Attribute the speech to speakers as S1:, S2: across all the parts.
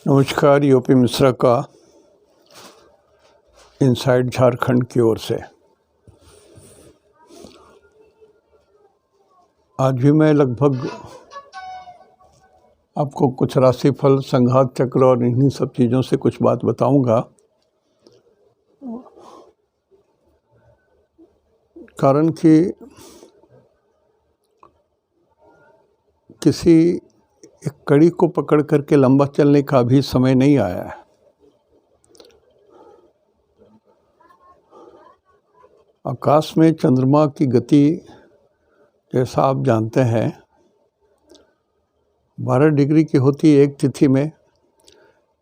S1: नमस्कार, यूपी मिश्रा का इनसाइड झारखंड की ओर से। आज भी मैं लगभग आपको कुछ राशिफल, संघात चक्र और इन्हीं सब चीज़ों से कुछ बात बताऊंगा। कारण कि किसी एक कड़ी को पकड़ करके लंबा चलने का अभी समय नहीं आया है। आकाश में चंद्रमा की गति, जैसा आप जानते हैं, 12 डिग्री की होती है एक तिथि में।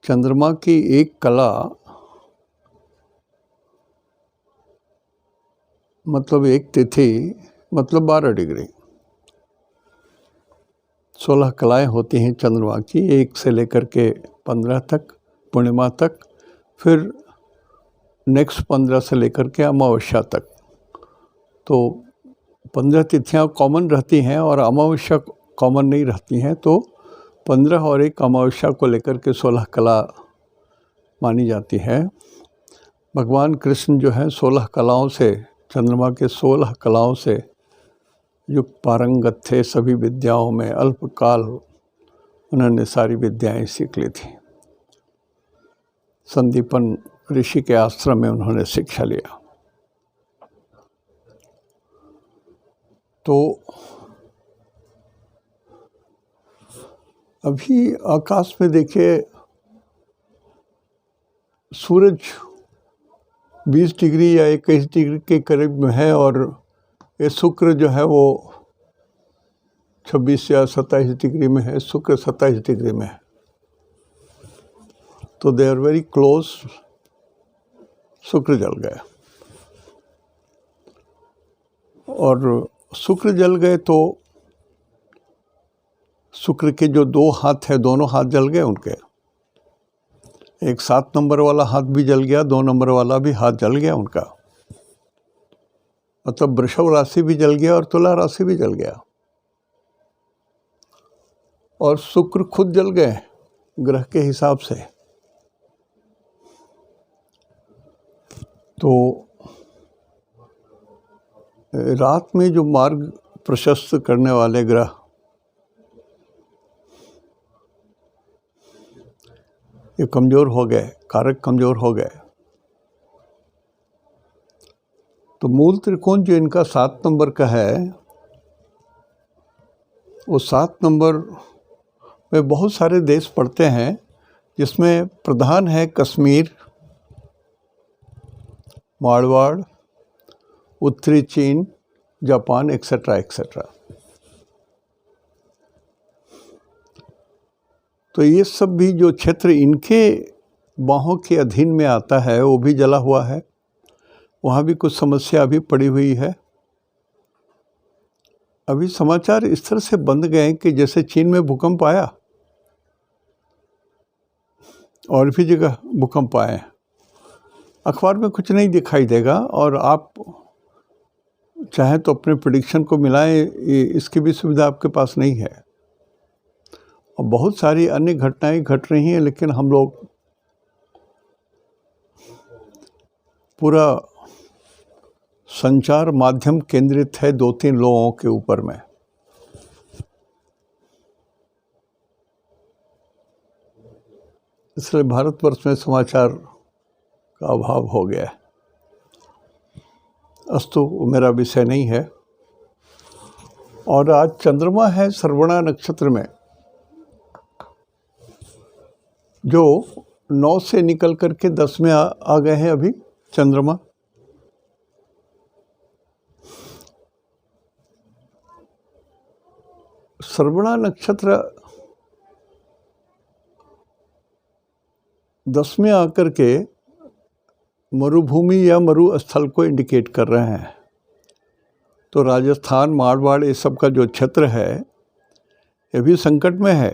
S1: चंद्रमा की एक कला मतलब एक तिथि मतलब 12 डिग्री। 16 कलाएं होती हैं चंद्रमा की, 1 से लेकर के 15 तक, पूर्णिमा तक, फिर नेक्स्ट 15 से लेकर के अमावस्या तक। तो 15 तिथियां कॉमन रहती हैं और अमावस्या कॉमन नहीं रहती हैं। तो 15 और एक अमावस्या को लेकर के 16 कला मानी जाती है। भगवान कृष्ण जो है 16 कलाओं से, चंद्रमा के 16 कलाओं से युक्त पारंगत थे। सभी विद्याओं में अल्पकाल उन्होंने सारी विद्याएं सीख ली थी। संदीपन ऋषि के आश्रम में उन्होंने शिक्षा लिया। तो अभी आकाश में देखिए, सूरज 20 डिग्री या 21 डिग्री के करीब में है और ये शुक्र जो है वो 26 या 27 डिग्री में है। शुक्र 27 डिग्री में है। तो दे आर वेरी क्लोज। शुक्र जल गया और शुक्र जल गए तो शुक्र के जो 2 हाथ है, दोनों हाथ जल गए उनके। एक 7 नंबर वाला हाथ भी जल गया, 2 नंबर वाला भी हाथ जल गया उनका। मतलब वृषभ राशि भी जल गया और तुला राशि भी जल गया। और शुक्र खुद जल गए ग्रह के हिसाब से। तो रात में जो मार्ग प्रशस्त करने वाले ग्रह, ये कमज़ोर हो गए, कारक कमज़ोर हो गए। तो मूल त्रिकोण जो इनका 7 नंबर का है, वो 7 नंबर में बहुत सारे देश पड़ते हैं, जिसमें प्रधान है कश्मीर, मारवाड़, उत्तरी चीन, जापान, एक्सेट्रा एक्सेट्रा। तो ये सब भी जो क्षेत्र इनके बाहों के अधीन में आता है, वो भी जला हुआ है। वहाँ भी कुछ समस्या अभी पड़ी हुई है। अभी समाचार इस तरह से बंद गए कि जैसे चीन में भूकंप आया और भी जगह भूकंप आए। अखबार में कुछ नहीं दिखाई देगा और आप चाहें तो अपने प्रेडिक्शन को मिलाएं, इसकी भी सुविधा आपके पास नहीं है। और बहुत सारी अन्य घटनाएं घट रही हैं, लेकिन हम लोग पूरा संचार माध्यम केंद्रित है 2-3 लोगों के ऊपर में। इसलिए भारतवर्ष में समाचार का अभाव हो गया है। अस्तु, मेरा विषय नहीं है। और आज चंद्रमा है श्रवणा नक्षत्र में, जो 9 से निकल करके 10 में आ गए हैं अभी चंद्रमा। श्रवणा नक्षत्र 10 में आकर के मरुभूमि या मरुस्थल को इंडिकेट कर रहे हैं। तो राजस्थान, मारवाड़, ये सब का जो क्षेत्र है, ये भी संकट में है।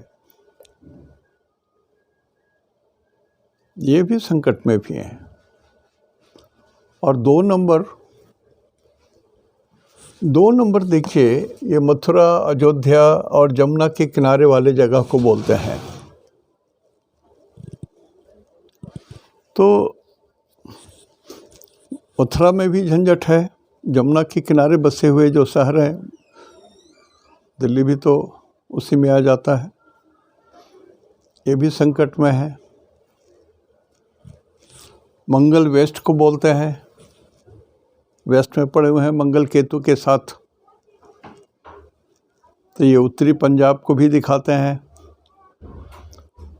S1: ये भी संकट में भी हैं। और 2 नंबर देखिए, ये मथुरा, अयोध्या और जमुना के किनारे वाले जगह को बोलते हैं। तो मथुरा में भी झंझट है, जमुना के किनारे बसे हुए जो शहर हैं, दिल्ली भी तो उसी में आ जाता है, ये भी संकट में है। मंगल वेस्ट को बोलते हैं, वेस्ट में पड़े हुए हैं मंगल केतु के साथ, तो ये उत्तरी पंजाब को भी दिखाते हैं।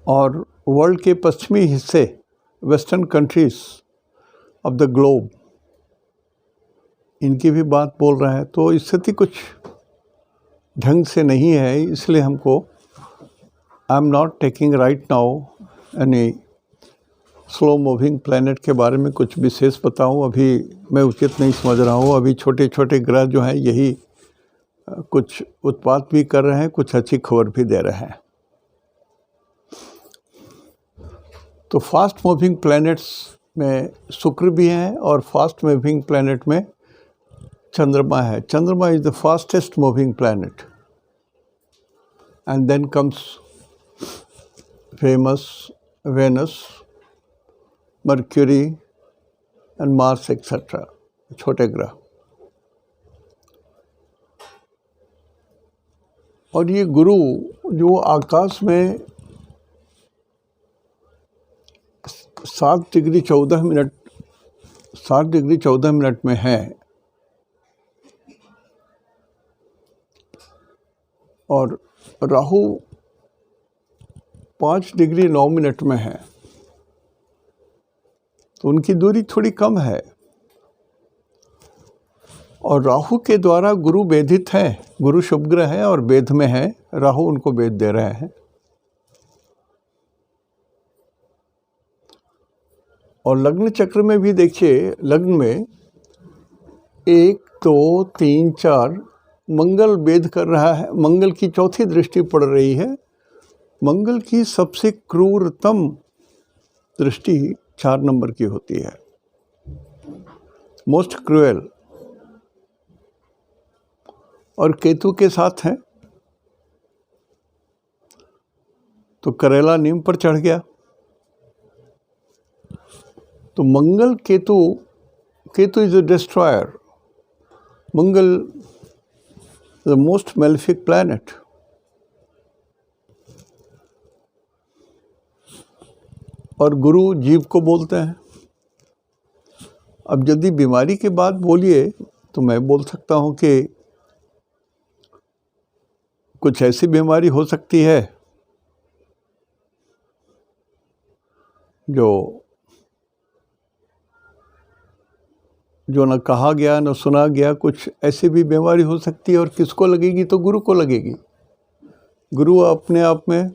S1: और वर्ल्ड के पश्चिमी हिस्से, western countries of the globe, इनकी भी बात बोल रहे हैं। तो स्थिति कुछ ढंग से नहीं है, इसलिए हमको I am not taking right now any slow moving planet के बारे में कुछ विशेष बताऊं, अभी मैं उचित नहीं समझ रहा हूं। अभी छोटे छोटे ग्रह जो हैं यही कुछ उत्पात भी कर रहे हैं, कुछ अच्छी खबर भी दे रहे हैं। तो फास्ट मूविंग प्लैनेट्स में शुक्र भी हैं और फास्ट मूविंग प्लैनेट में चंद्रमा है। Chandrama is the fastest moving planet and then comes famous Venus, Mercury and Mars etcetera, छोटे ग्रह। और ये गुरु जो आकाश में 7 डिग्री 14 मिनट में है, और राहु 5 डिग्री 9 मिनट में है, तो उनकी दूरी थोड़ी कम है। और राहु के द्वारा गुरु वेधित है, गुरु शुभ ग्रह है और वेद में है, राहु उनको वेद दे रहे हैं। और लग्न चक्र में भी देखिए, लग्न में 1 2 3 4 मंगल वेद कर रहा है, मंगल की चौथी दृष्टि पड़ रही है। मंगल की सबसे क्रूरतम दृष्टि 4 नंबर की होती है, मोस्ट क्रूएल, और केतु के साथ है, तो करेला नीम पर चढ़ गया। तो Mangal Ketu is a destroyer, Mangal the most malefic planet. और गुरु जीव को बोलते हैं। अब यदि बीमारी की बात बोलिए तो मैं बोल सकता हूँ कि कुछ ऐसी बीमारी हो सकती है जो न कहा गया न सुना गया, कुछ ऐसी भी बीमारी हो सकती है। और किसको लगेगी? तो गुरु को लगेगी। गुरु अपने आप में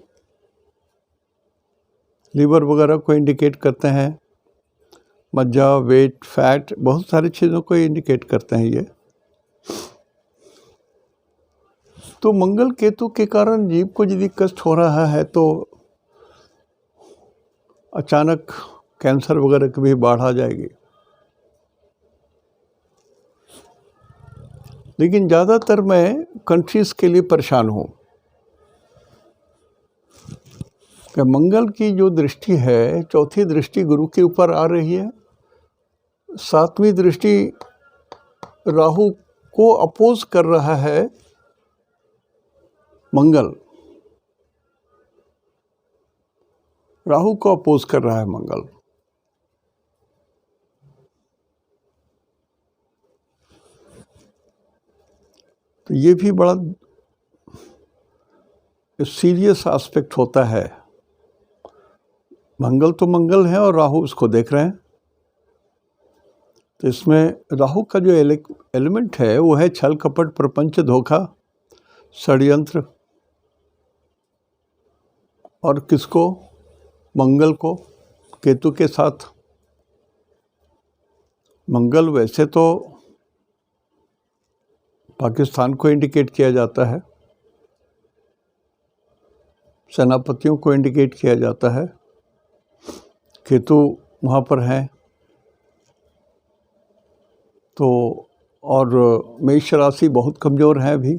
S1: लीवर वगैरह को इंडिकेट करते हैं, मज्जा, वेट, फैट, बहुत सारी चीज़ों को इंडिकेट करते हैं ये। तो मंगल केतु के कारण जीव को यदि कष्ट हो रहा है तो अचानक कैंसर वगैरह की भी बाढ़ आ जाएगी। लेकिन ज़्यादातर मैं कंट्रीज़ के लिए परेशान हूँ कि मंगल की जो दृष्टि है, चौथी दृष्टि गुरु के ऊपर आ रही है, 7वीं दृष्टि राहु को अपोज कर रहा है मंगल, राहु को अपोज कर रहा है मंगल। तो ये भी बड़ा सीरियस एस्पेक्ट होता है। मंगल तो मंगल है और राहु उसको देख रहे हैं। तो इसमें राहु का जो एलिमेंट है वो है छल, कपट, प्रपंच, धोखा, षड्यंत्र। और किसको? मंगल को केतु के साथ। मंगल वैसे तो पाकिस्तान को इंडिकेट किया जाता है, सेनापतियों को इंडिकेट किया जाता है, केतु वहाँ पर है। तो और मेष राशि बहुत कमज़ोर है अभी,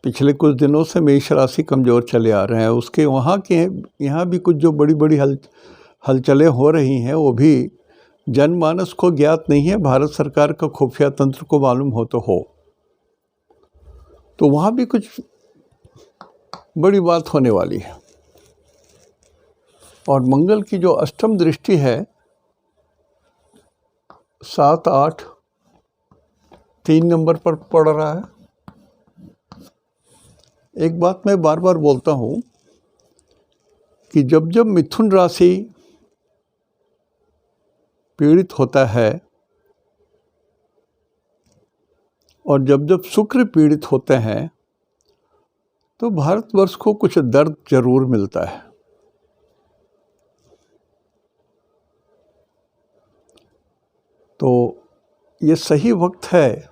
S1: पिछले कुछ दिनों से मेष राशि कमज़ोर चले आ रहे हैं। उसके वहाँ के यहाँ भी कुछ जो बड़ी बड़ी हलचलें हो रही हैं वो भी जनमानस को ज्ञात नहीं है, भारत सरकार का खुफिया तंत्र को मालूम हो तो वहाँ भी कुछ बड़ी बात होने वाली है। और मंगल की जो अष्टम दृष्टि है 7, 8, 3 नंबर पर पड़ रहा है। एक बात मैं बार बार बोलता हूँ कि जब जब मिथुन राशि पीड़ित होता है और जब जब शुक्र पीड़ित होते हैं तो भारतवर्ष को कुछ दर्द जरूर मिलता है। तो ये सही वक्त है,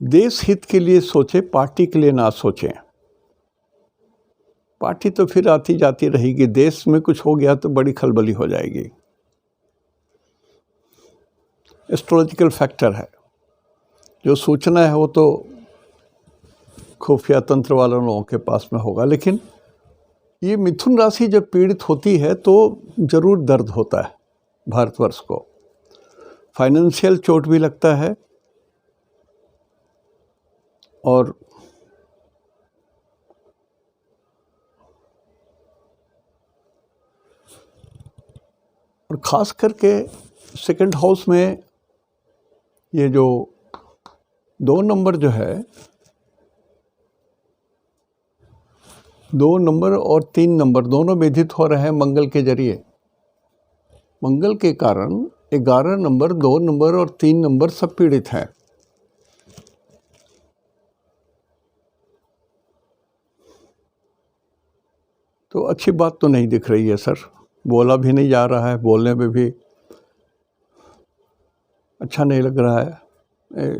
S1: देश हित के लिए सोचे, पार्टी के लिए ना सोचें। पार्टी तो फिर आती जाती रहेगी, देश में कुछ हो गया तो बड़ी खलबली हो जाएगी। एस्ट्रोलॉजिकल फैक्टर है, जो सूचना है वो तो खुफिया तंत्र वाले लोगों के पास में होगा, लेकिन ये मिथुन राशि जब पीड़ित होती है तो जरूर दर्द होता है भारतवर्ष को। फाइनेंशियल चोट भी लगता है और ख़ास करके सेकंड हाउस में ये जो 2 नंबर जो है, 2 नंबर और 3 नंबर दोनों बाधित हो रहे हैं मंगल के जरिए। मंगल के कारण 11 नंबर, 2 नंबर और 3 नंबर सब पीड़ित हैं। तो अच्छी बात तो नहीं दिख रही है सर, बोला भी नहीं जा रहा है, बोलने में भी अच्छा नहीं लग रहा है।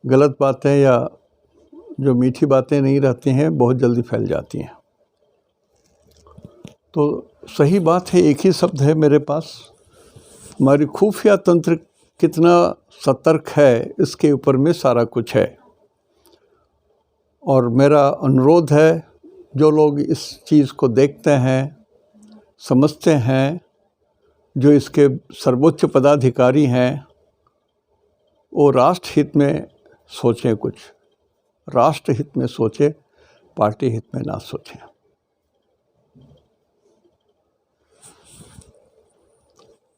S1: गलत बातें या जो मीठी बातें नहीं रहती हैं बहुत जल्दी फैल जाती हैं। तो सही बात है, एक ही शब्द है मेरे पास, हमारी खुफिया तंत्र कितना सतर्क है इसके ऊपर में सारा कुछ है। और मेरा अनुरोध है, जो लोग इस चीज़ को देखते हैं, समझते हैं, जो इसके सर्वोच्च पदाधिकारी हैं, वो राष्ट्र हित में सोचें, कुछ राष्ट्र हित में सोचें, पार्टी हित में ना सोचें।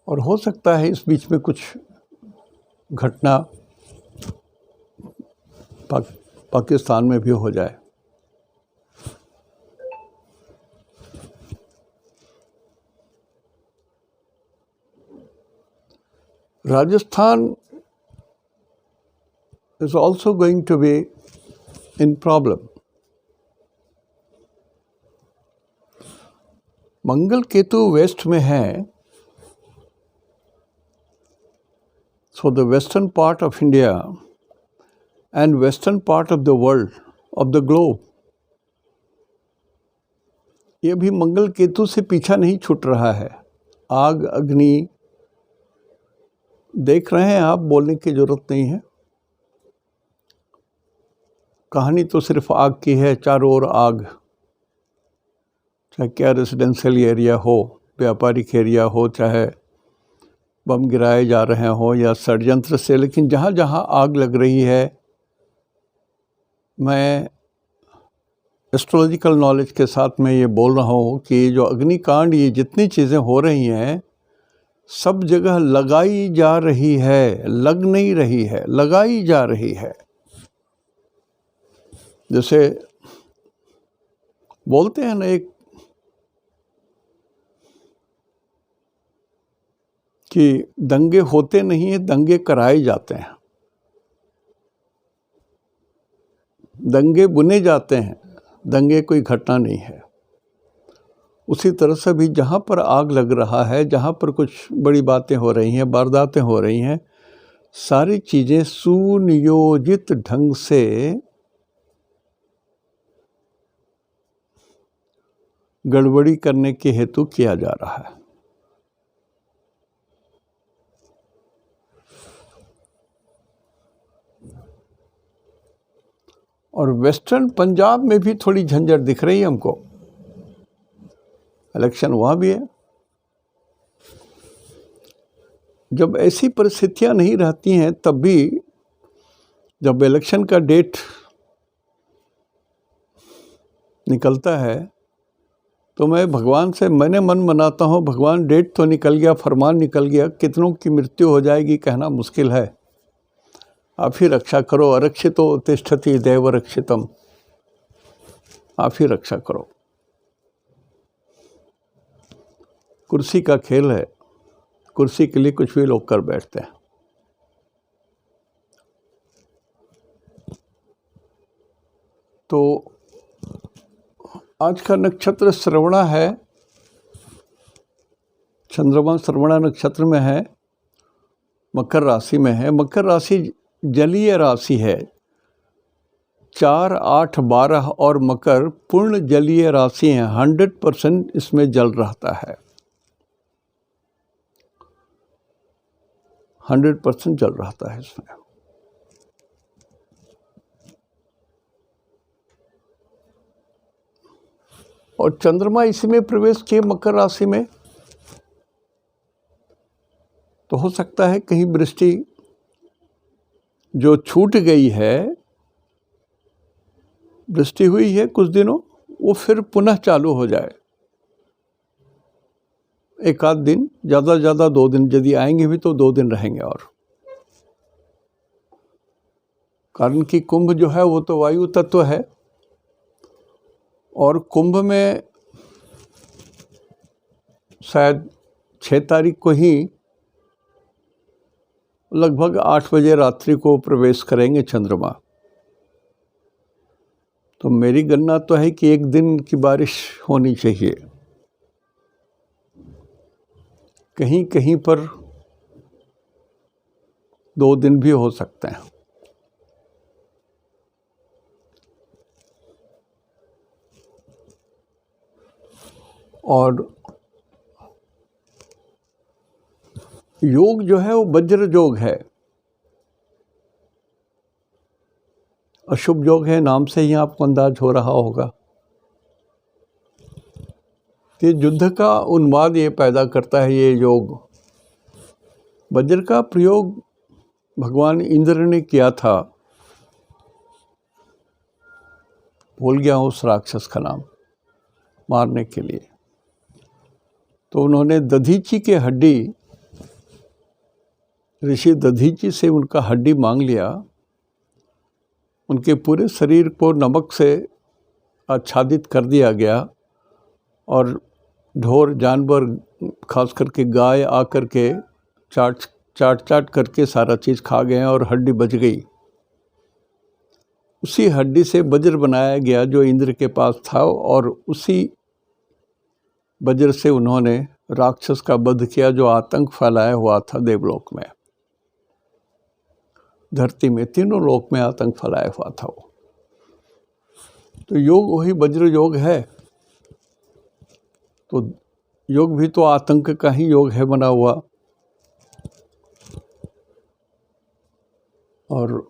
S1: और हो सकता है इस बीच में कुछ घटना पाकिस्तान में भी हो जाए। Rajasthan is also going to be in problem. Mangal Ketu west में है, so the western part of India and western part of the world, of the globe, ये भी मंगल केतु से पीछा नहीं छूट रहा है। आग अग्नि देख रहे हैं आप, बोलने की जरूरत नहीं है। कहानी तो सिर्फ आग की है, चारों ओर आग, चाहे क्या रेजिडेंशियल एरिया हो, व्यापारिक एरिया हो, चाहे बम गिराए जा रहे हो या षड्यंत्र से, लेकिन जहाँ जहाँ आग लग रही है, मैं एस्ट्रोलॉजिकल नॉलेज के साथ मैं ये बोल रहा हूँ कि जो अग्निकांड, ये जितनी चीज़ें हो रही हैं, सब जगह लगाई जा रही है, लग नहीं रही है, लगाई जा रही है। जैसे बोलते हैं ना, एक कि दंगे होते नहीं हैं, दंगे कराए जाते हैं, दंगे बुने जाते हैं, दंगे कोई घटना नहीं है। उसी तरह से भी जहाँ पर आग लग रहा है, जहाँ पर कुछ बड़ी बातें हो रही हैं, वारदातें हो रही हैं, सारी चीज़ें सुनियोजित ढंग से गड़बड़ी करने के हेतु किया जा रहा है। और वेस्टर्न पंजाब में भी थोड़ी झंझट दिख रही है हमको। इलेक्शन वहाँ भी है। जब ऐसी परिस्थितियाँ नहीं रहती हैं, तब भी जब इलेक्शन का डेट निकलता है तो मैं भगवान से मैंने मन मनाता हूँ, भगवान डेट तो निकल गया, फरमान निकल गया, कितनों की मृत्यु हो जाएगी कहना मुश्किल है, आप ही रक्षा करो। अरक्षितो तिष्ठति दैव रक्षितम, आप ही रक्षा करो। कुर्सी का खेल है, कुर्सी के लिए कुछ भी लोग कर बैठते हैं। तो आज का नक्षत्र श्रवणा है, चंद्रमा श्रवणा नक्षत्र में है, मकर राशि में है। मकर राशि जलीय राशि है। 4, 8, 12 और मकर पूर्ण जलीय राशि हैं। 100% इसमें जल रहता है, 100% जल रहता है इसमें। और चंद्रमा इसी में प्रवेश किए मकर राशि में, तो हो सकता है कहीं वृष्टि जो छूट गई है, वृष्टि हुई है कुछ दिनों, वो फिर पुनः चालू हो जाए। एक आध दिन, ज़्यादा से ज़्यादा 2 दिन, यदि आएंगे भी तो 2 दिन रहेंगे। और कारण कि कुंभ जो है वो तो वायु तत्व है, और कुंभ में शायद 6 तारीख को ही लगभग 8 बजे रात्रि को प्रवेश करेंगे चंद्रमा। तो मेरी गणना तो है कि 1 दिन की बारिश होनी चाहिए। कहीं कहीं पर 2 दिन भी हो सकते हैं। और योग जो है वो वज्र योग है, अशुभ योग है, नाम से ही आपको अंदाज हो रहा होगा। ये युद्ध का उन्माद ये पैदा करता है ये योग। वज्र का प्रयोग भगवान इंद्र ने किया था, भूल गया हूँ उस राक्षस का नाम, मारने के लिए। तो उन्होंने दधीची के हड्डी, ऋषि दधीची से उनका हड्डी मांग लिया। उनके पूरे शरीर को नमक से आच्छादित कर दिया गया, और ढोर जानवर, खास करके गाय आकर के चाट करके सारा चीज़ खा गए और हड्डी बच गई। उसी हड्डी से वज्र बनाया गया जो इंद्र के पास था, और उसी वज्र से उन्होंने राक्षस का वध किया जो आतंक फैलाया हुआ था देवलोक में, धरती में, तीनों लोक में आतंक फैलाया हुआ था वो। तो योग वही वज्र योग है। तो योग भी तो आतंक का ही योग है बना हुआ। और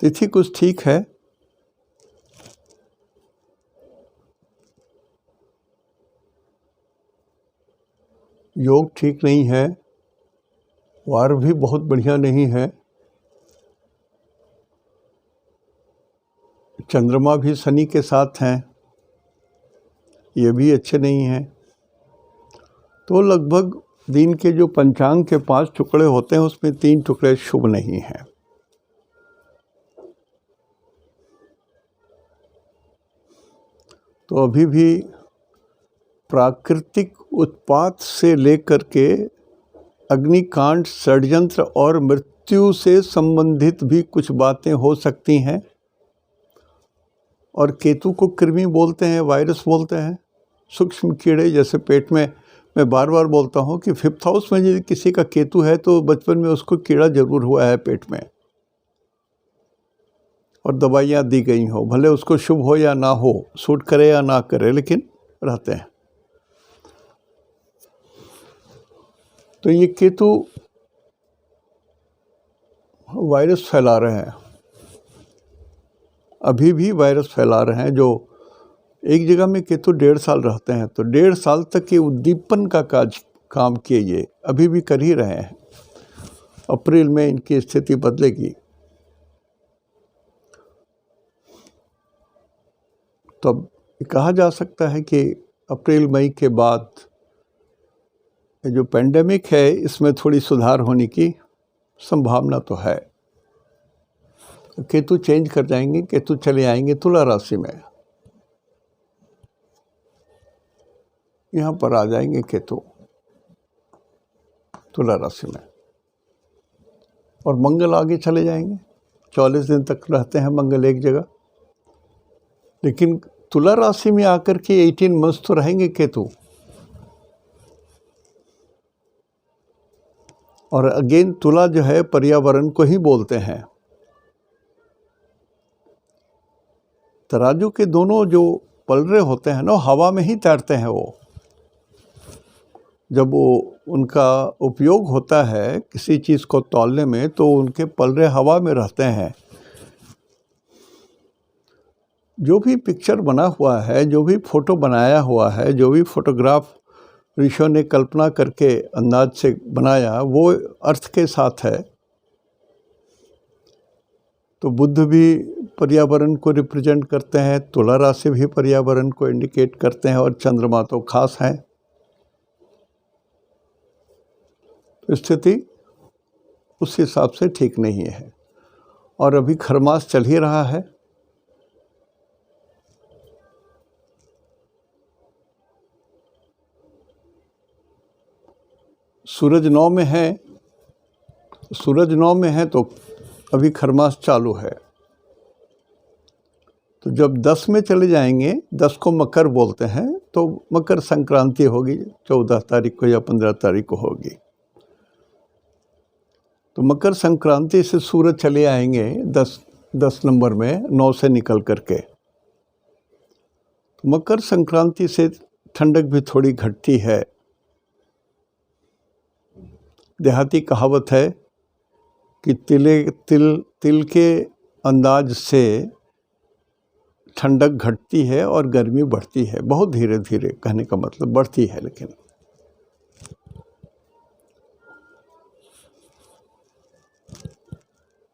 S1: तिथि कुछ ठीक है, योग ठीक नहीं है, वार भी बहुत बढ़िया नहीं है, चंद्रमा भी शनि के साथ हैं, ये भी अच्छे नहीं हैं। तो लगभग दिन के जो पंचांग के 5 टुकड़े होते हैं उसमें 3 टुकड़े शुभ नहीं हैं। तो अभी भी प्राकृतिक उत्पात से लेकर के अग्निकांड, षड्यंत्र और मृत्यु से संबंधित भी कुछ बातें हो सकती हैं। और केतु को कृमि बोलते हैं, वायरस बोलते हैं, सूक्ष्म कीड़े जैसे पेट में। मैं बार बार बोलता हूँ कि 5th हाउस में यदि किसी का केतु है तो बचपन में उसको कीड़ा जरूर हुआ है पेट में, और दवाइयाँ दी गई हो, भले उसको शुभ हो या ना हो, सूट करे या ना करे, लेकिन रहते हैं। तो ये केतु वायरस फैला रहे हैं, अभी भी वायरस फैला रहे हैं। जो एक जगह में केतु 1.5 साल रहते हैं, तो 1.5 साल तक ये उद्दीपन का काम किए, ये अभी भी कर ही रहे हैं। अप्रैल में इनकी स्थिति बदलेगी। तो अब कहा जा सकता है कि अप्रैल मई के बाद जो पेंडेमिक है इसमें थोड़ी सुधार होने की संभावना तो है। केतु चेंज कर जाएंगे, केतु चले आएंगे तुला राशि में, यहाँ पर आ जाएंगे केतु तुला राशि में, और मंगल आगे चले जाएंगे। 44 दिन तक रहते हैं मंगल एक जगह, लेकिन तुला राशि में आकर के 18 मंथ्स तो रहेंगे केतु। और अगेन तुला जो है पर्यावरण को ही बोलते हैं। तराजू के दोनों जो पलड़े होते हैं ना, हवा में ही तैरते हैं। वो जब वो उनका उपयोग होता है किसी चीज़ को तौलने में, तो उनके पलड़े हवा में रहते हैं। जो भी पिक्चर बना हुआ है, जो भी फोटो बनाया हुआ है, जो भी फोटोग्राफ ऋषियों ने कल्पना करके अंदाज से बनाया, वो अर्थ के साथ है। तो बुद्ध भी पर्यावरण को रिप्रेजेंट करते हैं, तुला राशि भी पर्यावरण को इंडिकेट करते हैं, और चंद्रमा तो खास हैं। तो स्थिति उस हिसाब से ठीक नहीं है। और अभी खरमास चल ही रहा है। सूरज 9 में है, सूरज 9 में है तो अभी खरमास चालू है। तो जब 10 में चले जाएंगे, 10 को मकर बोलते हैं, तो मकर संक्रांति होगी 14 तारीख को या 15 तारीख को होगी। तो मकर संक्रांति से सूरज चले आएंगे 10 नंबर में 9 से निकल करके। तो मकर संक्रांति से ठंडक भी थोड़ी घटती है। देहाती कहावत है कि तिल के अंदाज से ठंडक घटती है और गर्मी बढ़ती है, बहुत धीरे धीरे, कहने का मतलब बढ़ती है। लेकिन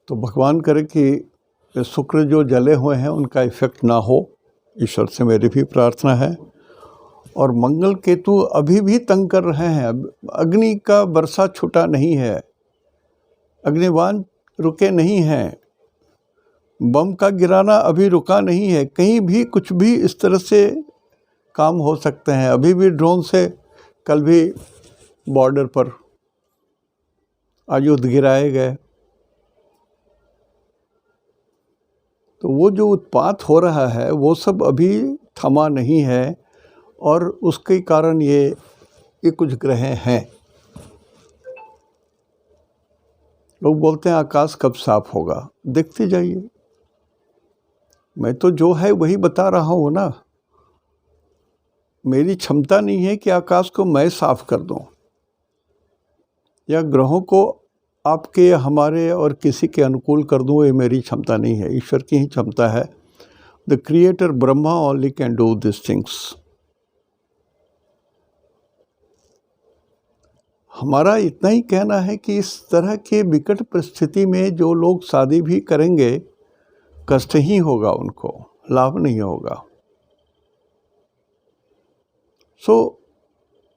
S1: तो भगवान करे कि शुक्र जो जले हुए हैं उनका इफेक्ट ना हो, ईश्वर से मेरी भी प्रार्थना है। और मंगल केतु अभी भी तंग कर रहे हैं। अग्नि का बरसा छूटा नहीं है, अग्निबाण रुके नहीं हैं, बम का गिराना अभी रुका नहीं है। कहीं भी कुछ भी इस तरह से काम हो सकते हैं। अभी भी ड्रोन से कल भी बॉर्डर पर आयुध गिराए गए। तो वो जो उत्पात हो रहा है वो सब अभी थमा नहीं है, और उसके कारण ये कुछ ग्रह हैं। लोग बोलते हैं आकाश कब साफ होगा, देखते जाइए। मैं तो जो है वही बता रहा हूँ ना। मेरी क्षमता नहीं है कि आकाश को मैं साफ कर दूँ, या ग्रहों को आपके या हमारे और किसी के अनुकूल कर दूँ। ये मेरी क्षमता नहीं है, ईश्वर की ही क्षमता है। The creator Brahma only can do this things. हमारा इतना ही कहना है कि इस तरह के विकट परिस्थिति में जो लोग शादी भी करेंगे, कष्ट ही होगा, उनको लाभ नहीं होगा। सो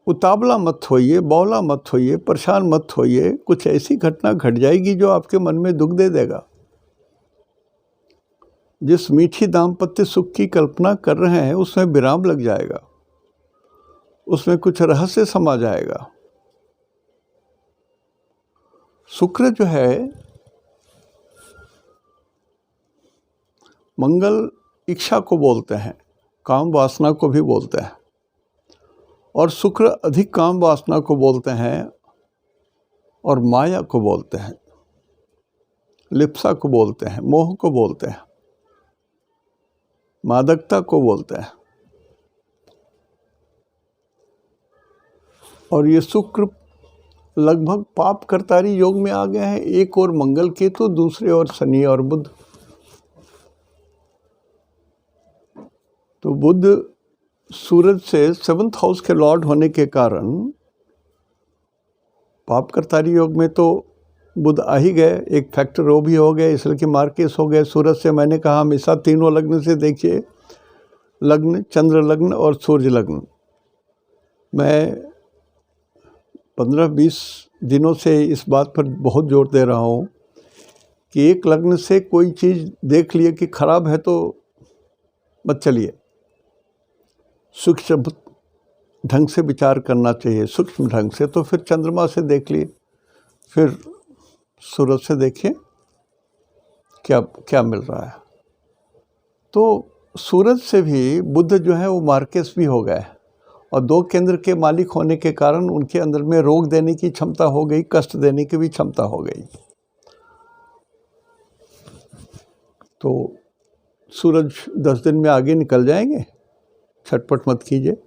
S1: उतावला मत होइए, बौला मत होइए, परेशान मत होइए। कुछ ऐसी घटना घट जाएगी जो आपके मन में दुख दे देगा। जिस मीठी दाम्पत्य सुख की कल्पना कर रहे हैं उसमें विराम लग जाएगा, उसमें कुछ रहस्य समा जाएगा। शुक्र जो है, मंगल इच्छा को बोलते हैं, काम वासना को भी बोलते हैं, और शुक्र अधिक काम वासना को बोलते हैं, और माया को बोलते हैं, लिप्सा को बोलते हैं, मोह को बोलते हैं, मादकता को बोलते हैं। और ये शुक्र लगभग पाप करतारी योग में आ गए हैं, एक और मंगल केतु, दूसरे और शनि और बुध। तो बुध सूरज से 7th हाउस के लॉर्ड होने के कारण पाप करतारी योग में तो बुध आ ही गए, एक फैक्टर वो भी हो गए, इसलिए कि मार्केस हो गए सूरज से। मैंने कहा हमेशा तीनों लग्न से देखिए, लग्न, चंद्र लग्न और सूर्य लग्न। मैं 15-20 दिनों से इस बात पर बहुत जोर दे रहा हूँ कि एक लग्न से कोई चीज़ देख लिए कि खराब है तो मत चलिए, सूक्ष्म ढंग से विचार करना चाहिए, सूक्ष्म ढंग से। तो फिर चंद्रमा से देख लिए, फिर सूरज से देखिए क्या क्या मिल रहा है। तो सूरज से भी बुध जो है वो मार्केस भी हो गए, और 2 केंद्र के मालिक होने के कारण उनके अंदर में रोग देने की क्षमता हो गई, कष्ट देने की भी क्षमता हो गई। तो सूरज 10 दिन में आगे निकल जाएंगे, छटपट मत कीजिए।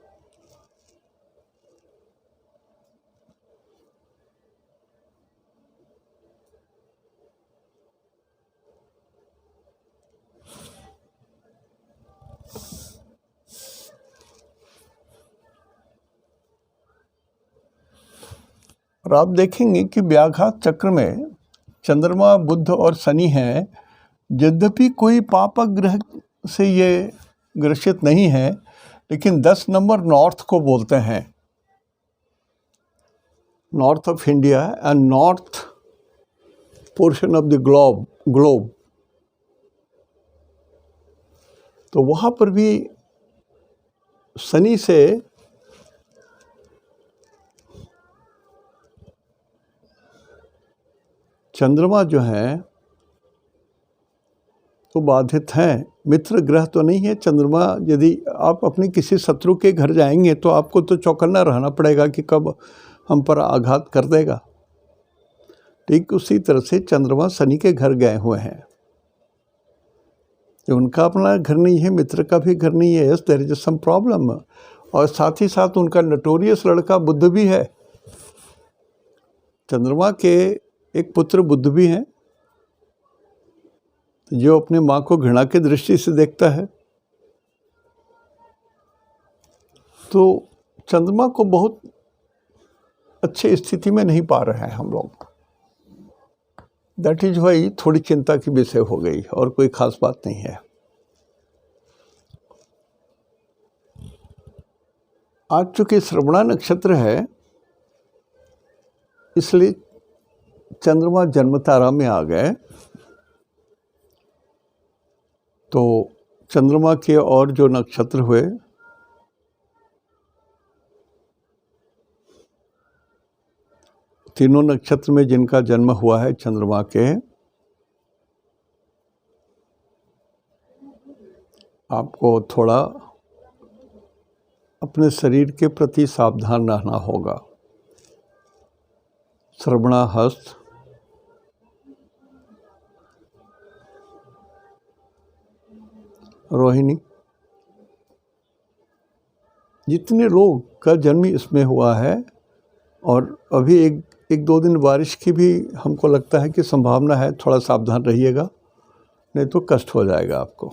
S1: और आप देखेंगे कि व्याघात चक्र में चंद्रमा, बुध और शनि हैं। यद्यपि कोई पापक ग्रह से ये ग्रसित नहीं है, लेकिन 10 नंबर नॉर्थ को बोलते हैं, north of India and north portion of the globe. तो वहाँ पर भी शनि से चंद्रमा जो है तो बाधित हैं। मित्र ग्रह तो नहीं है चंद्रमा। यदि आप अपने किसी शत्रु के घर जाएंगे तो आपको तो चौकन्ना रहना पड़ेगा कि कब हम पर आघात कर देगा। ठीक उसी तरह से चंद्रमा शनि के घर गए हुए हैं। उनका अपना घर नहीं है, मित्र का भी घर नहीं है। Yes, there is some problem. और साथ ही साथ उनका नटोरियस लड़का बुध भी है। चंद्रमा के एक पुत्र बुध भी हैं, जो अपने माँ को घृणा की दृष्टि से देखता है। तो चंद्रमा को बहुत अच्छी स्थिति में नहीं पा रहे हैं हम लोग। दैट इज वाई थोड़ी चिंता की विषय हो गई, और कोई खास बात नहीं है। आज चूंकि श्रवणा नक्षत्र है, इसलिए चंद्रमा जन्म तारा में आ गए। तो चंद्रमा के और जो नक्षत्र हुए, तीनों नक्षत्र में जिनका जन्म हुआ है चंद्रमा के, आपको थोड़ा अपने शरीर के प्रति सावधान रहना होगा। श्रवणा हस्त, रोहिणी, जितने लोग का जन्म इसमें हुआ है, और अभी एक दो दिन बारिश की भी हमको लगता है कि संभावना है। थोड़ा सावधान रहिएगा, नहीं तो कष्ट हो जाएगा आपको।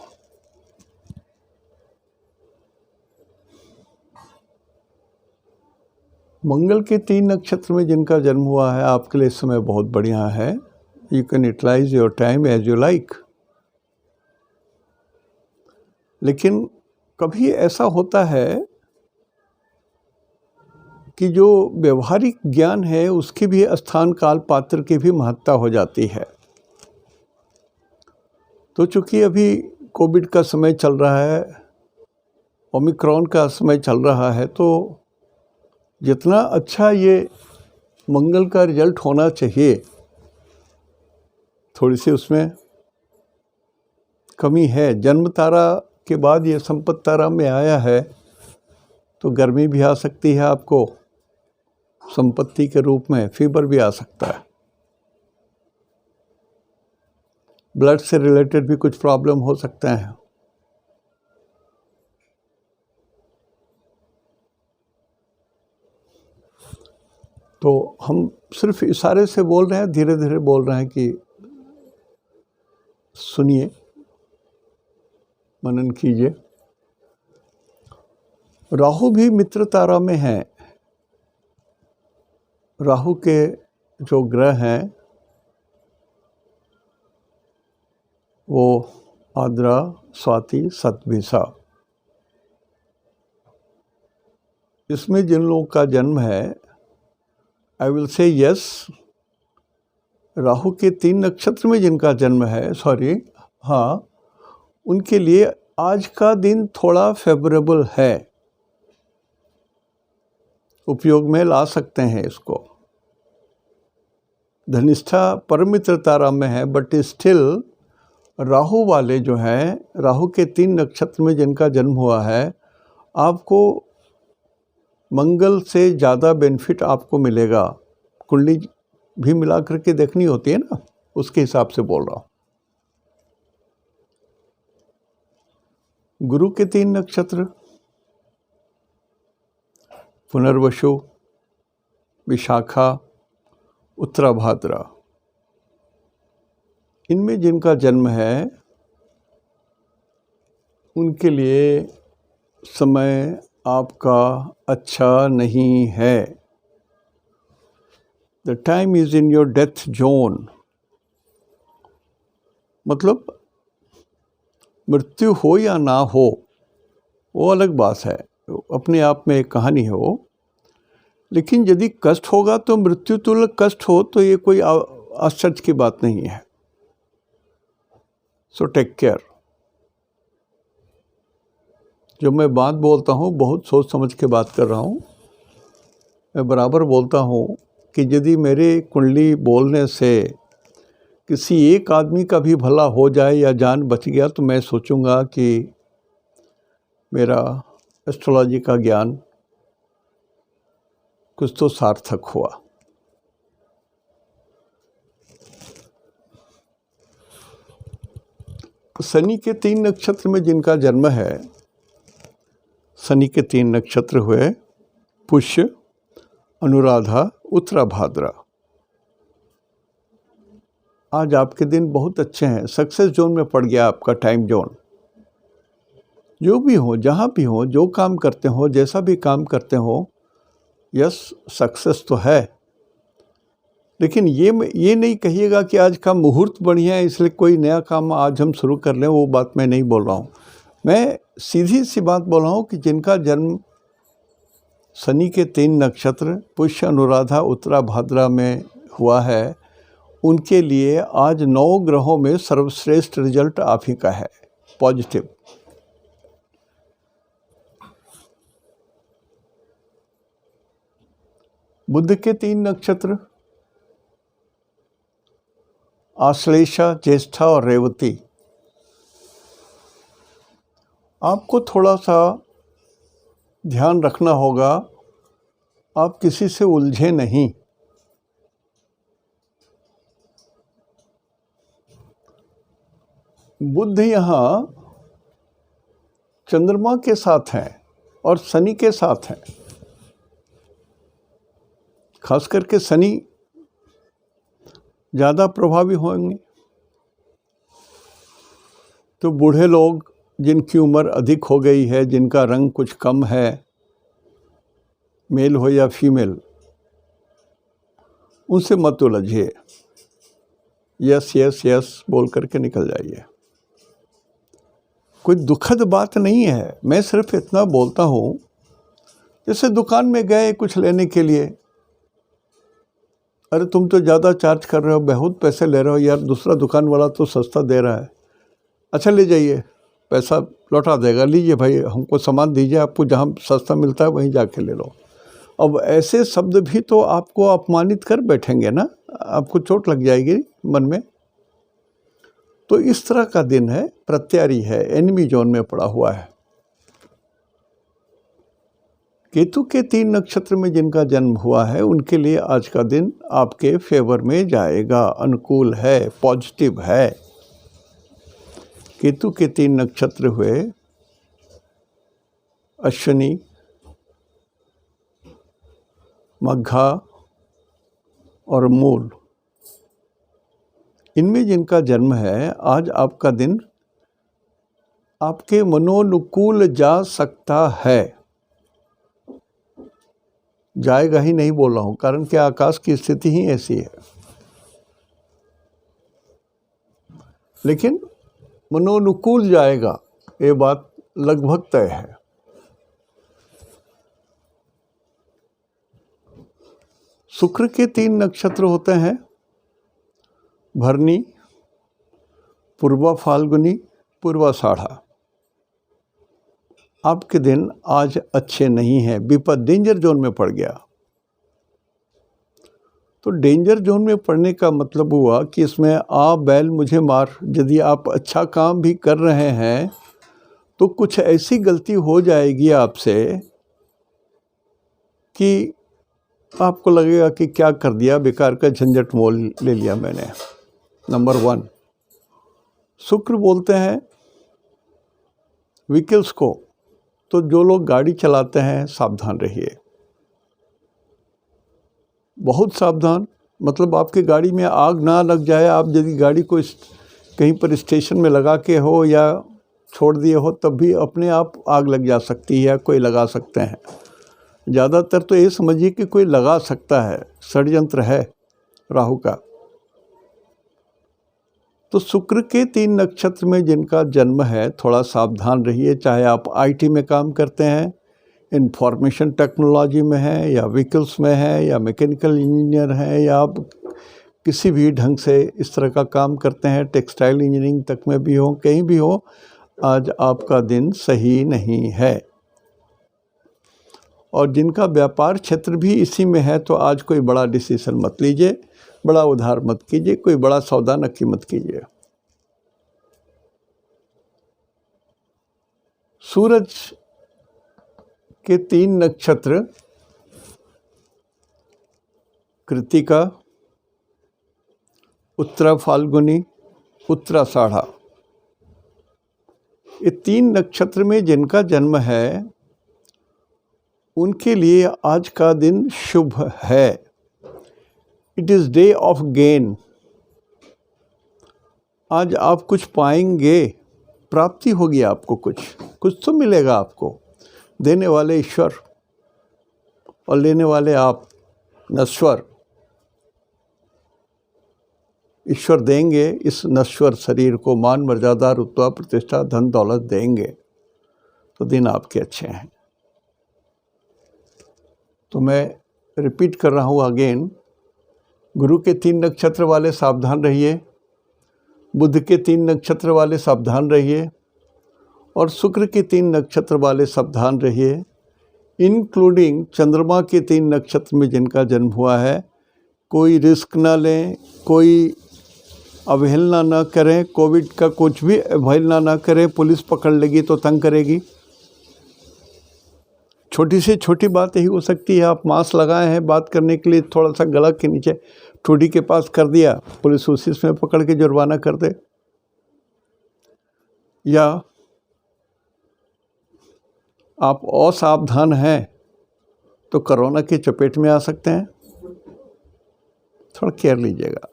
S1: मंगल के 3 नक्षत्र में जिनका जन्म हुआ है, आपके लिए इस समय बहुत बढ़िया है। You can utilise your time as you like. लेकिन कभी ऐसा होता है कि जो व्यवहारिक ज्ञान है उसकी भी स्थान काल पात्र की भी महत्ता हो जाती है। तो चूंकि अभी कोविड का समय चल रहा है, ओमिक्रॉन का समय चल रहा है, तो जितना अच्छा ये मंगल का रिजल्ट होना चाहिए, थोड़ी सी उसमें कमी है। जन्म तारा के बाद ये संपत्ति तारा में आया है, तो गर्मी भी आ सकती है आपको संपत्ति के रूप में, फीवर भी आ सकता है, ब्लड से रिलेटेड भी कुछ प्रॉब्लम हो सकते हैं। तो हम सिर्फ इशारे से बोल रहे हैं, धीरे धीरे बोल रहे हैं कि सुनिए, मनन कीजिए। राहु भी मित्र तारा में है। राहु के जो ग्रह हैं वो आद्रा, स्वाति, शतभिषा, इसमें जिन लोगों का जन्म है, I will say yes, Rahu के 3 नक्षत्र में जिनका जन्म है, हाँ, उनके लिए आज का दिन थोड़ा फेवरेबल है, उपयोग में ला सकते हैं इसको। धनिष्ठा परम मित्र तारा में है, बट स्टिल राहु वाले जो हैं, राहु के 3 नक्षत्र में जिनका जन्म हुआ है, आपको मंगल से ज़्यादा बेनिफिट आपको मिलेगा। कुंडली भी मिला करके देखनी होती है ना, उसके हिसाब से बोल रहा हूँ। गुरु के 3 नक्षत्र पुनर्वसु, विशाखा, उत्तराभाद्रा, इनमें जिनका जन्म है उनके लिए समय आपका अच्छा नहीं है। The time is in your death zone, मतलब मृत्यु हो या ना हो वो अलग बात है, अपने आप में एक कहानी है वो। लेकिन यदि कष्ट होगा तो मृत्यु तुल्य कष्ट हो तो ये कोई आश्चर्य की बात नहीं है। So take care. जो मैं बात बोलता हूँ बहुत सोच समझ के बात कर रहा हूँ। मैं बराबर बोलता हूँ कि यदि मेरे कुंडली बोलने से किसी एक आदमी का भी भला हो जाए या जान बच गया तो मैं सोचूंगा कि मेरा एस्ट्रोलॉजी का ज्ञान कुछ तो सार्थक हुआ। शनि के 3 नक्षत्र में जिनका जन्म है, शनि के 3 नक्षत्र हुए पुष्य, अनुराधा, उत्तराभाद्रा। आज आपके दिन बहुत अच्छे हैं, सक्सेस जोन में पड़ गया आपका टाइम जोन। जो भी हो, जहाँ भी हो, जो काम करते हो, जैसा भी काम करते हो, यस सक्सेस तो है। लेकिन ये नहीं कहिएगा कि आज का मुहूर्त बढ़िया है इसलिए कोई नया काम आज हम शुरू कर लें, वो बात मैं नहीं बोल रहा हूँ। मैं सीधी सी बात बोल रहा हूँ कि जिनका जन्म शनि के 3 नक्षत्र पुष्य, अनुराधा, उत्तराभाद्रा में हुआ है, उनके लिए आज 9 ग्रहों में सर्वश्रेष्ठ रिजल्ट आप ही का है, पॉजिटिव। बुध के 3 नक्षत्र आश्लेषा, ज्येष्ठा और रेवती। आपको थोड़ा सा ध्यान रखना होगा, आप किसी से उलझे नहीं। बुध यहाँ चंद्रमा के साथ हैं और शनि के साथ हैं। खास करके शनि ज़्यादा प्रभावी होंगे। तो बूढ़े लोग जिनकी उम्र अधिक हो गई है, जिनका रंग कुछ कम है, मेल हो या फीमेल, उनसे मत उलझिए। यस यस यस बोल करके निकल जाइए। कोई दुखद बात नहीं है, मैं सिर्फ इतना बोलता हूँ, जैसे दुकान में गए कुछ लेने के लिए, अरे तुम तो ज़्यादा चार्ज कर रहे हो, बहुत पैसे ले रहे हो यार, दूसरा दुकान वाला तो सस्ता दे रहा है। अच्छा ले जाइए, पैसा लौटा देगा, लीजिए भाई हमको सामान दीजिए, आपको जहाँ सस्ता मिलता है वहीं जाके ले लो। अब ऐसे शब्द भी तो आपको अपमानित कर बैठेंगे ना, आपको चोट लग जाएगी मन में। तो इस तरह का दिन है, प्रत्यारी है, एनिमी जोन में पड़ा हुआ है। केतु के 3 नक्षत्र में जिनका जन्म हुआ है, उनके लिए आज का दिन आपके फेवर में जाएगा, अनुकूल है, पॉजिटिव है। केतु के 3 नक्षत्र हुए अश्विनी, मघा, और मूल, इनमें जिनका जन्म है, आज आपका दिन आपके मनोनुकूल जा सकता है। जाएगा ही नहीं बोल रहा हूँ, कारण कि आकाश की स्थिति ही ऐसी है, लेकिन मनोनुकूल जाएगा, ये बात लगभग तय है। शुक्र के 3 नक्षत्र होते हैं, भरणी, पूर्वा फाल्गुनी, पूर्वाषाढ़ा। आपके दिन आज अच्छे नहीं हैं, विपद डेंजर जोन में पड़ गया। तो डेंजर जोन में पड़ने का मतलब हुआ कि इसमें आ बैल मुझे मार। यदि आप अच्छा काम भी कर रहे हैं तो कुछ ऐसी गलती हो जाएगी आपसे कि आपको लगेगा कि क्या कर दिया, बेकार का झंझट मोल ले लिया मैंने। नंबर 1, शुक्र बोलते हैं व्हीकल्स को, तो जो लोग गाड़ी चलाते हैं सावधान रहिए, बहुत सावधान। मतलब आपकी गाड़ी में आग ना लग जाए। आप यदि गाड़ी को कहीं पर स्टेशन में लगा के हो या छोड़ दिए हो, तब भी अपने आप आग लग जा सकती है, कोई लगा सकते हैं। ज़्यादातर तो ये समझिए कि कोई लगा सकता है, षड्यंत्र है राहु का। तो शुक्र के 3 नक्षत्र में जिनका जन्म है, थोड़ा सावधान रहिए। चाहे आप आईटी में काम करते हैं, इंफॉर्मेशन टेक्नोलॉजी में है, या व्हीकल्स में है, या मैकेनिकल इंजीनियर हैं, या आप किसी भी ढंग से इस तरह का काम करते हैं, टेक्सटाइल इंजीनियरिंग तक में भी हो, कहीं भी हो, आज आपका दिन सही नहीं है। और जिनका व्यापार क्षेत्र भी इसी में है, तो आज कोई बड़ा डिसीजन मत लीजिए, बड़ा उधार मत कीजिए, कोई बड़ा सौदा नक्की मत कीजिए। सूरज के 3 नक्षत्र कृत्तिका, उत्तरा फाल्गुनी, उत्तराषाढ़ा, ये 3 नक्षत्र में जिनका जन्म है, उनके लिए आज का दिन शुभ है। It is day of gain. आज आप कुछ पाएंगे, प्राप्ति होगी आपको, कुछ तो मिलेगा आपको। देने वाले ईश्वर और लेने वाले आप, नश्वर। ईश्वर देंगे इस नश्वर शरीर को, मान मर्यादा रुतबा प्रतिष्ठा धन दौलत देंगे, तो दिन आपके अच्छे हैं। तो मैं रिपीट कर रहा हूँ अगेन, गुरु के 3 नक्षत्र वाले सावधान रहिए, बुध के 3 नक्षत्र वाले सावधान रहिए, और शुक्र के 3 नक्षत्र वाले सावधान रहिए, इंक्लूडिंग चंद्रमा के 3 नक्षत्र में जिनका जन्म हुआ है। कोई रिस्क ना लें, कोई अवहेलना ना करें, कोविड का कुछ भी अवहेलना ना करें। पुलिस पकड़ लेगी तो तंग करेगी। छोटी से छोटी बात यही हो सकती है, आप मास्क लगाए हैं बात करने के लिए, थोड़ा सा गला के नीचे ठोड़ी के पास कर दिया, पुलिस उसी में पकड़ के जुर्माना कर दे। या आप असावधान हैं तो कोरोना की चपेट में आ सकते हैं, थोड़ा केयर लीजिएगा।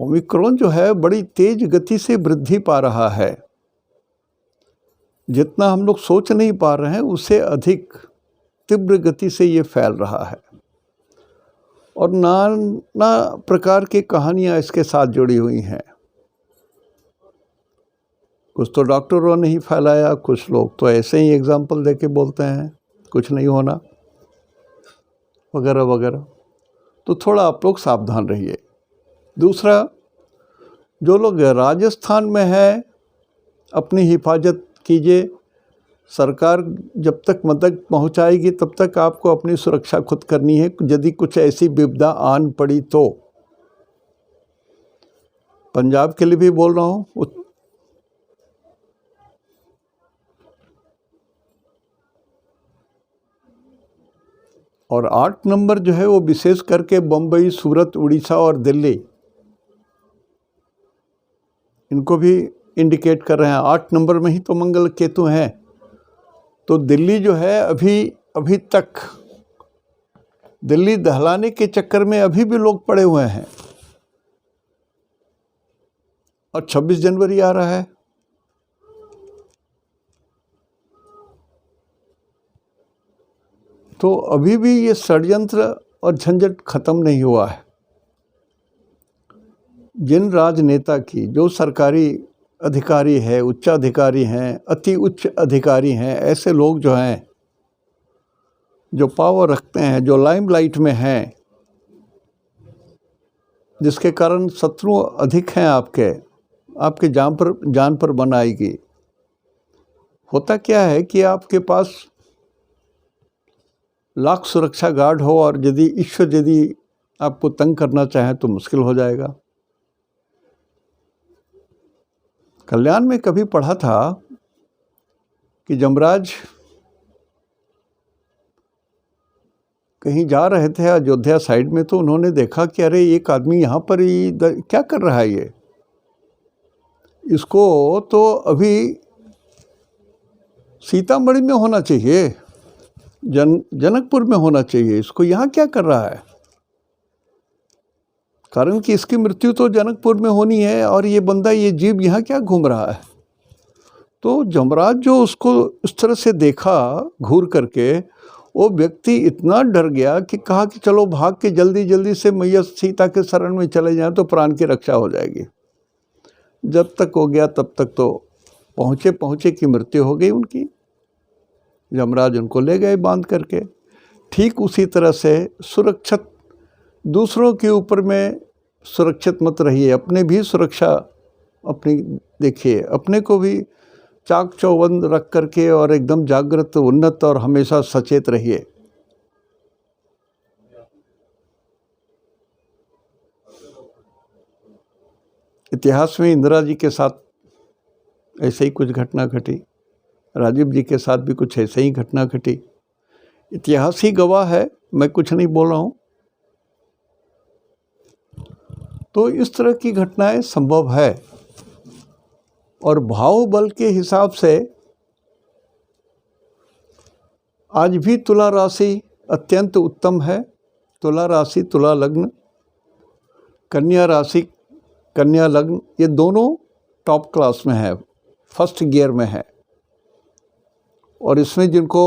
S1: ओमिक्रॉन जो है बड़ी तेज गति से वृद्धि पा रहा है, जितना हम लोग सोच नहीं पा रहे हैं उससे अधिक तीव्र गति से ये फैल रहा है, और नाना प्रकार की कहानियाँ इसके साथ जुड़ी हुई हैं। कुछ तो डॉक्टरों ने ही फैलाया, कुछ लोग तो ऐसे ही एग्जाम्पल देके बोलते हैं कुछ नहीं होना, वगैरह वगैरह। तो थोड़ा आप लोग सावधान रहिए। दूसरा, जो लोग राजस्थान में हैं, अपनी हिफाजत कीजिए। सरकार जब तक मदद पहुंचाएगी तब तक आपको अपनी सुरक्षा खुद करनी है। यदि कुछ ऐसी विपदा आन पड़ी तो, पंजाब के लिए भी बोल रहा हूँ, और 8 नंबर जो है वो विशेष करके बम्बई, सूरत, उड़ीसा और दिल्ली, इनको भी इंडिकेट कर रहे हैं। 8 नंबर में ही तो मंगल केतु हैं। तो दिल्ली जो है अभी तक दिल्ली दहलाने के चक्कर में अभी भी लोग पड़े हुए हैं। और 26 जनवरी आ रहा है, तो अभी भी ये षड्यंत्र और झंझट खत्म नहीं हुआ है। जिन राजनेता की, जो सरकारी अधिकारी है, उच्चाधिकारी हैं, अति उच्च अधिकारी हैं, ऐसे लोग जो हैं, जो पावर रखते हैं, जो लाइमलाइट में हैं, जिसके कारण शत्रु अधिक हैं आपके जान पर बन आएगी। होता क्या है कि आपके पास लाख सुरक्षा गार्ड हो और यदि ईश्वर यदि आपको तंग करना चाहे तो मुश्किल हो जाएगा। कल्याण में कभी पढ़ा था कि यमराज कहीं जा रहे थे अयोध्या साइड में, तो उन्होंने देखा कि अरे एक आदमी यहाँ पर ही क्या कर रहा है, ये इसको तो अभी सीतामढ़ी में होना चाहिए, जनकपुर में होना चाहिए, इसको यहाँ क्या कर रहा है। कारण कि इसकी मृत्यु तो जनकपुर में होनी है और ये बंदा, ये जीव यहाँ क्या घूम रहा है। तो यमराज जो उसको इस तरह से देखा घूर करके, वो व्यक्ति इतना डर गया कि कहा कि चलो भाग के जल्दी जल्दी से मैया सीता के शरण में चले जाएं तो प्राण की रक्षा हो जाएगी। जब तक हो गया तब तक तो पहुँचे की मृत्यु हो गई उनकी। यमराज उनको ले गए बांध करके। ठीक उसी तरह से सुरक्षित, दूसरों के ऊपर में सुरक्षित मत रहिए, अपने भी सुरक्षा अपनी देखिए, अपने को भी चाक चौबंद रख करके और एकदम जागृत, उन्नत और हमेशा सचेत रहिए। इतिहास में इंदिरा जी के साथ ऐसे ही कुछ घटना घटी, राजीव जी के साथ भी कुछ ऐसे ही घटना घटी। इतिहास ही गवाह है, मैं कुछ नहीं बोल रहा हूँ। तो इस तरह की घटनाएं संभव है। और भाव बल के हिसाब से आज भी तुला राशि अत्यंत उत्तम है। तुला राशि, तुला लग्न, कन्या राशि, कन्या लग्न, ये दोनों टॉप क्लास में है, फर्स्ट गियर में है। और इसमें जिनको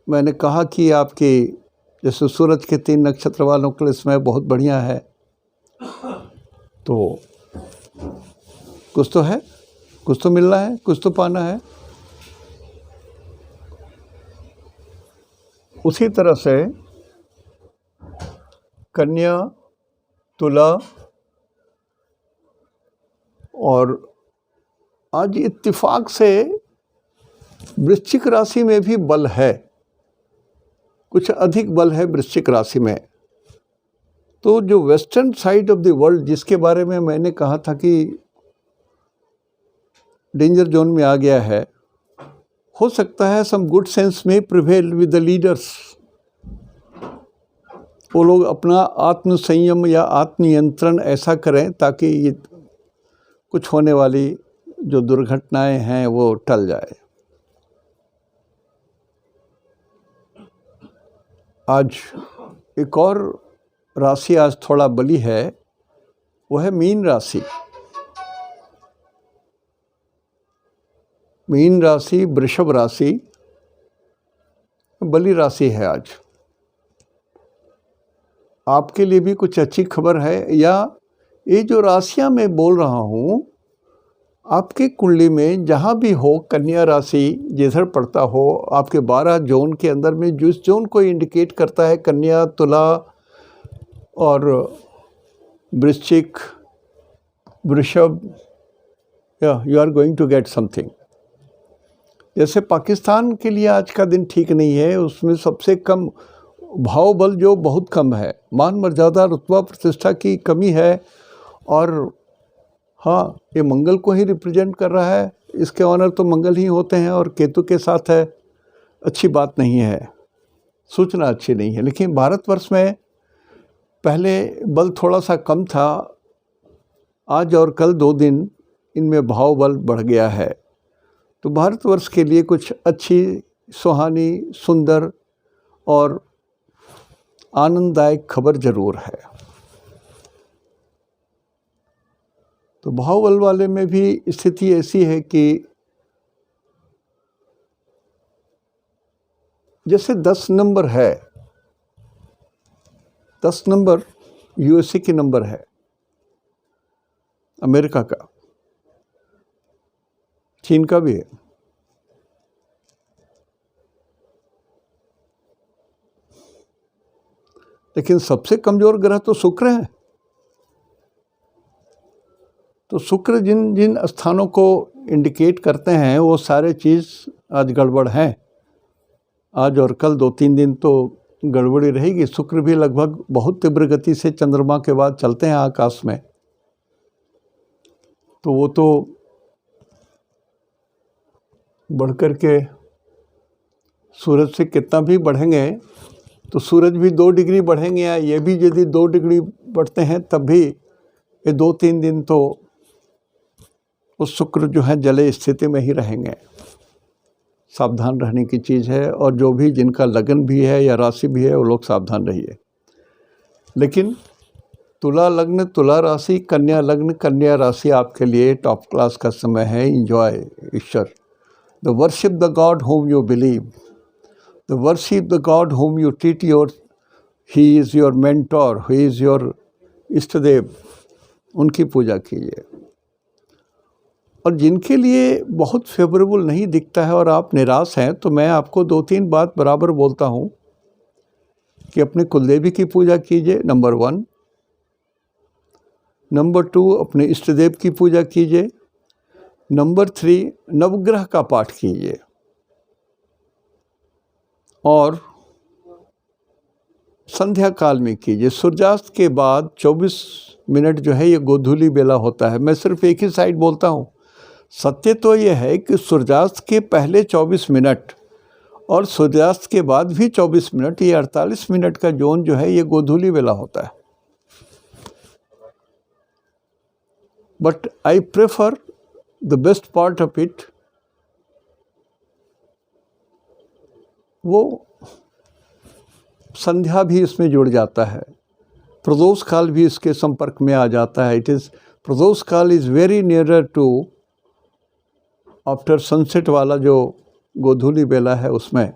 S1: मैंने कहा कि आपके जैसे सूरज के 3 नक्षत्र वालों के लिए इसमें बहुत बढ़िया है, तो कुछ तो है, कुछ तो मिलना है, कुछ तो पाना है। उसी तरह से कन्या, तुला और आज इत्तेफाक से वृश्चिक राशि में भी बल है, कुछ अधिक बल है वृश्चिक राशि में। तो जो western side of the world, जिसके बारे में मैंने कहा था कि डेंजर जोन में आ गया है, हो सकता है सम गुड सेंस में प्रिवेल विद द लीडर्स। वो लोग अपना आत्म संयम या आत्मनियंत्रण ऐसा करें ताकि ये कुछ होने वाली जो दुर्घटनाएं हैं वो टल जाए। आज एक और राशि आज थोड़ा बली है, वो है मीन राशि। मीन राशि, वृषभ राशि बली राशि है आज। आपके लिए भी कुछ अच्छी खबर है, या ये जो राशियां मैं बोल रहा हूँ, आपके कुंडली में जहाँ भी हो, कन्या राशि जिधर पड़ता हो, आपके 12 जोन के अंदर में जिस जोन को इंडिकेट करता है, कन्या, तुला और Vrishchik, Vrishabh, you are going to get something. जैसे पाकिस्तान के लिए आज का दिन ठीक नहीं है, उसमें सबसे कम भाव बल जो बहुत कम है, मान मर्यादा रुतबा प्रतिष्ठा की कमी है। और हाँ, ये मंगल को ही रिप्रेजेंट कर रहा है, इसके ऑनर तो मंगल ही होते हैं और केतु के साथ है। अच्छी बात नहीं है, सूचना अच्छी नहीं है। लेकिन भारतवर्ष में पहले बल थोड़ा सा कम था, आज और कल 2 दिन इनमें भाव बल बढ़ गया है। तो भारतवर्ष के लिए कुछ अच्छी, सुहानी, सुंदर और आनंददायक खबर जरूर है। तो भाव वाले में भी स्थिति ऐसी है कि जैसे 10 नंबर है, 10 नंबर यूएसए की नंबर है, अमेरिका का, चीन का भी है। लेकिन सबसे कमजोर ग्रह तो शुक्र है। तो शुक्र जिन जिन स्थानों को इंडिकेट करते हैं वो सारे चीज़ आज गड़बड़ हैं। आज और कल 2-3 दिन तो गड़बड़ी रहेगी। शुक्र भी लगभग बहुत तीव्र गति से चंद्रमा के बाद चलते हैं आकाश में, तो वो तो बढ़कर के सूरज से कितना भी बढ़ेंगे तो सूरज भी 2 डिग्री बढ़ेंगे, या ये भी यदि 2 डिग्री बढ़ते हैं तब भी ये 2-3 दिन तो उस शुक्र जो है जले स्थिति में ही रहेंगे। सावधान रहने की चीज़ है। और जो भी जिनका लगन भी है या राशि भी है वो लोग सावधान रहिए। लेकिन तुला लग्न, तुला राशि, कन्या लग्न, कन्या राशि आपके लिए टॉप क्लास का समय है। इंजॉय ईश्वर। The worship the god whom you believe, the worship the god whom you treat your, he is your mentor, he is your इष्टदेव, उनकी पूजा कीजिए। और जिनके लिए बहुत फेवरेबल नहीं दिखता है और आप निराश हैं, तो मैं आपको 2-3 बात बराबर बोलता हूँ कि अपने कुलदेवी की पूजा कीजिए, नंबर 1। नंबर 2 अपने इष्टदेव की पूजा कीजिए। नंबर 3 नवग्रह का पाठ कीजिए। और संध्या काल में कीजिए। सूर्यास्त के बाद 24 मिनट जो है ये गोधूली बेला होता है। मैं सिर्फ एक ही साइड बोलता हूँ। सत्य तो ये है कि सूर्यास्त के पहले 24 मिनट और सूर्यास्त के बाद भी 24 मिनट, ये 48 मिनट का जोन जो है ये गोधूली बेला होता है। But I prefer the best part of it, वो संध्या भी इसमें जुड़ जाता है, प्रदोष काल भी इसके संपर्क में आ जाता है। It is, pradosh kaal is very nearer to after sunset वाला जो गोधूली बेला है उसमें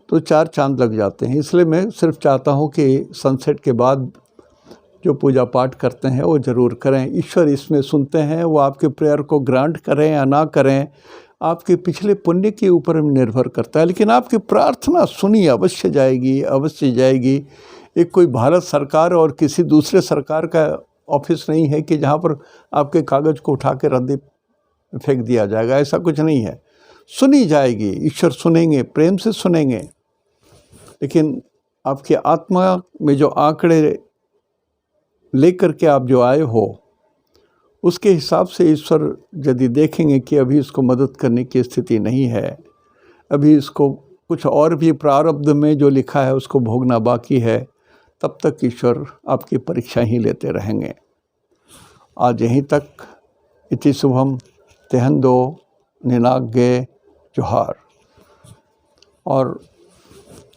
S1: तो 4 चांद लग जाते हैं। इसलिए मैं सिर्फ चाहता हूँ कि सनसेट के बाद जो पूजा पाठ करते हैं वो ज़रूर करें। ईश्वर इसमें सुनते हैं। वो आपके प्रेयर को ग्रांट करें या ना करें, आपके पिछले पुण्य के ऊपर निर्भर करता है। लेकिन आपकी प्रार्थना सुनी अवश्य जाएगी, अवश्य जाएगी। एक कोई भारत सरकार और किसी दूसरे सरकार का ऑफिस नहीं है कि जहाँ पर आपके कागज़ को उठा के रद्दी फेंक दिया जाएगा। ऐसा कुछ नहीं है। सुनी जाएगी, ईश्वर सुनेंगे, प्रेम से सुनेंगे। लेकिन आपकी आत्मा में जो आंकड़े लेकर के आप जो आए हो उसके हिसाब से ईश्वर यदि देखेंगे कि अभी इसको मदद करने की स्थिति नहीं है, अभी इसको कुछ और भी प्रारब्ध में जो लिखा है उसको भोगना बाकी है, तब तक ईश्वर आपकी परीक्षा ही लेते रहेंगे। आज यहीं तक। इति शुभम तेहंदो निनाग्गे जोहार। और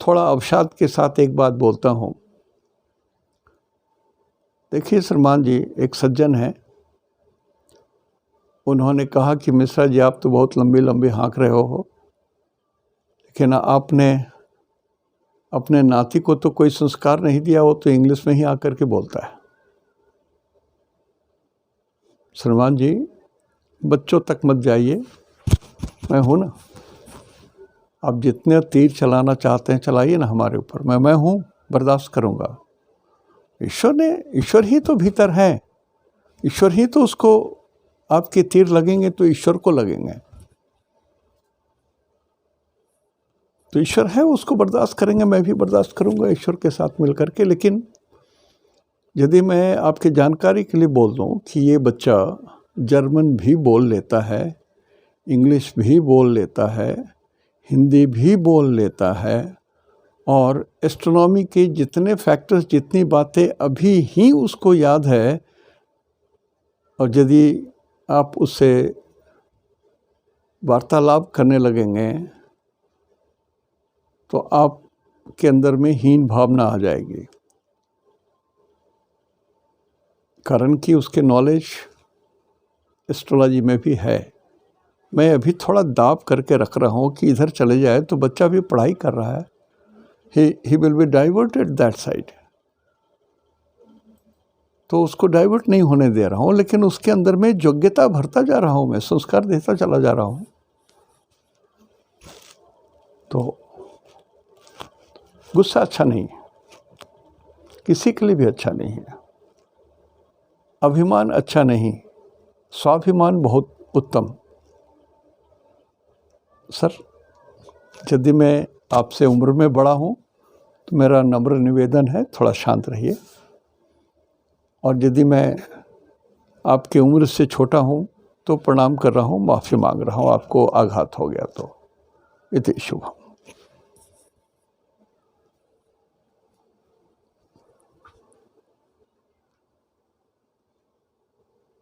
S1: थोड़ा अवसाद के साथ एक बात बोलता हूँ। देखिए श्रीमान जी एक सज्जन हैं, उन्होंने कहा कि मिश्रा जी आप तो बहुत लंबी लंबी हाँक रहे हो, लेकिन आपने अपने नाती को तो कोई संस्कार नहीं दिया, वो तो इंग्लिश में ही आकर के बोलता है। श्रीमान जी बच्चों तक मत जाइए, मैं हूँ ना, आप जितने तीर चलाना चाहते हैं चलाइए ना हमारे ऊपर, मैं हूँ, बर्दाश्त करूँगा। ईश्वर ही तो भीतर है, ईश्वर ही तो उसको, आपके तीर लगेंगे तो ईश्वर को लगेंगे, तो ईश्वर है उसको बर्दाश्त करेंगे, मैं भी बर्दाश्त करूँगा ईश्वर के साथ मिल करके। लेकिन यदि मैं आपकी जानकारी के लिए बोल दूँ कि ये बच्चा जर्मन भी बोल लेता है, इंग्लिश भी बोल लेता है, हिंदी भी बोल लेता है, और एस्ट्रोनॉमी के जितने फैक्टर्स, जितनी बातें अभी ही उसको याद है, और यदि आप उससे वार्तालाप करने लगेंगे तो आप के अंदर में हीन भावना आ जाएगी, कारण कि उसके नॉलेज एस्ट्रोलॉजी में भी है। मैं अभी थोड़ा दाब करके रख रहा हूँ कि इधर चले जाए तो बच्चा भी पढ़ाई कर रहा है, he will be diverted that side, तो उसको डाइवर्ट नहीं होने दे रहा हूँ, लेकिन उसके अंदर में योग्यता भरता जा रहा हूँ, मैं संस्कार देता चला जा रहा हूँ। तो गुस्सा अच्छा नहीं है, किसी के लिए भी अच्छा नहीं है। अभिमान अच्छा नहीं, स्वाभिमान बहुत उत्तम। सर, यदि मैं आपसे उम्र में बड़ा हूँ तो मेरा नम्र निवेदन है, थोड़ा शांत रहिए, और यदि मैं आपकी उम्र से छोटा हूँ तो प्रणाम कर रहा हूँ, माफ़ी मांग रहा हूँ, आपको आघात हो गया तो। इति शुभम।